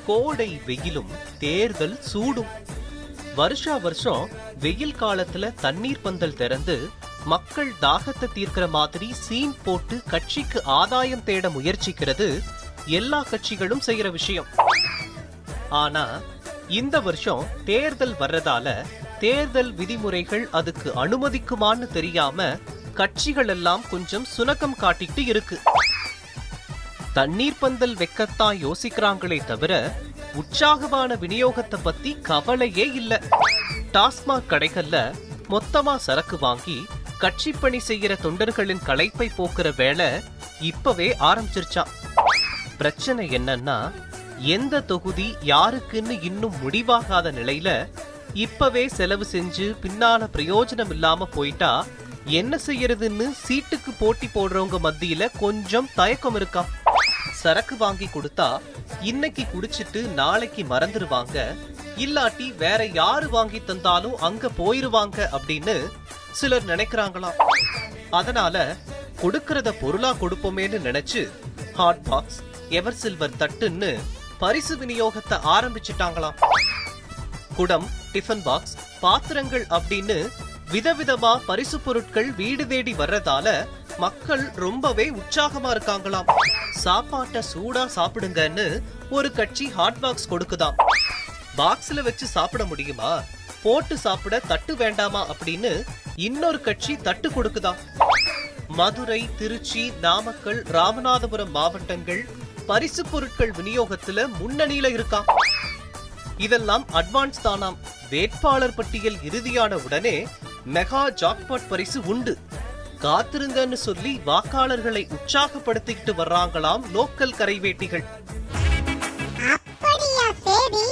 கோடை வெயிலும் தேர்தல் சூடும். வருஷா வருஷம் வெயில் காலத்துல தண்ணீர் பந்தல் திறந்து மக்கள் தாகத்தை தீர்க்கிற மாதிரி சீன் போட்டு கட்சிக்கு ஆதாயம் தேட முயற்சிக்கிறது எல்லா கட்சிகளும் செய்யற விஷயம். ஆனா இந்த வருஷம் தேர்தல் வர்றதால தேர்தல் விதிமுறைகள் அதுக்கு அனுமதிக்குமான்னு தெரியாம கட்சிகள் எல்லாம் கொஞ்சம் சுணக்கம் காட்டிட்டு இருக்கு. தண்ணீர் பந்தல் வைக்கத்தான் யோசிக்கிறாங்களே தவிர உற்சாகமான விநியோகத்தை பத்தி கவலையே இல்ல. டாஸ்மாக் கடைகள்ல மொத்தமா சரக்கு வாங்கி கட்சி பணி செய்யற தொண்டர்களின் களைப்பை போக்குற வேலை இப்பவே ஆரம்பிச்சிருச்சான். பிரச்சனை என்னன்னா, எந்த தொகுதி யாருக்குன்னு இன்னும் முடிவாகாத நிலையில இப்பவே செலவு செஞ்சு பின்னால பிரயோஜனம் இல்லாம போயிட்டா என்ன செய்யறதுன்னு சீட்டுக்கு போட்டி போடுறவங்க மத்தியில கொஞ்சம் தயக்கம் இருக்கா. சரக்கு வாங்கி கொடுத்தா இன்னைக்கு குடிச்சிட்டு நாளைக்கு மறந்துடுவாங்க, இல்லாட்டி வேற யாரு வாங்கி தந்தாலும் அங்க போயிருவாங்க அப்படின்னு சிலர் நினைக்கிறாங்களாம். அதனால கொடுக்கறத பொருளா கொடுப்போமேன்னு நினைச்சு ஹாட் பாக்ஸ், எவர் சில்வர் தட்டுன்னு பரிசு விநியோகத்தை ஆரம்பிச்சுட்டாங்களாம். குடம், டிஃபன் பாக்ஸ், பாத்திரங்கள் அப்படின்னு விதவிதமா பரிசு பொருட்கள் வீடு தேடி வர்றதால மக்கள் ரொம்பவே உற்சாகமா இருக்காங்களாம். சாப்பாட்டை சூடா சாப்பிடுங்கன்னு ஒரு கட்சி ஹாட் பாக்ஸ் கொடுக்குதாம். பாக்ஸ்ல வச்சு சாப்பிட முடியுமா, போட்டு சாப்பிட தட்டு வேண்டாமா அப்படின்னு இன்னொரு கட்சி தட்டு கொடுக்குதாம். மதுரை, திருச்சி, நாமக்கல், ராமநாதபுரம் மாவட்டங்கள் பரிசு பொருட்கள் விநியோகத்துல முன்னணியில இருக்காம். இதெல்லாம் அட்வான்ஸ் தானாம். வேட்பாளர் பட்டியல் இறுதியான உடனே மெகா ஜாக்பாட் பரிசு உண்டு, காத்திருங்கன்னு சொல்லி வாக்காளர்களை உற்சாகப்படுத்திக்கிட்டு வர்றாங்களாம் லோக்கல் கரைவேட்டிகள். அப்படியா? சரி.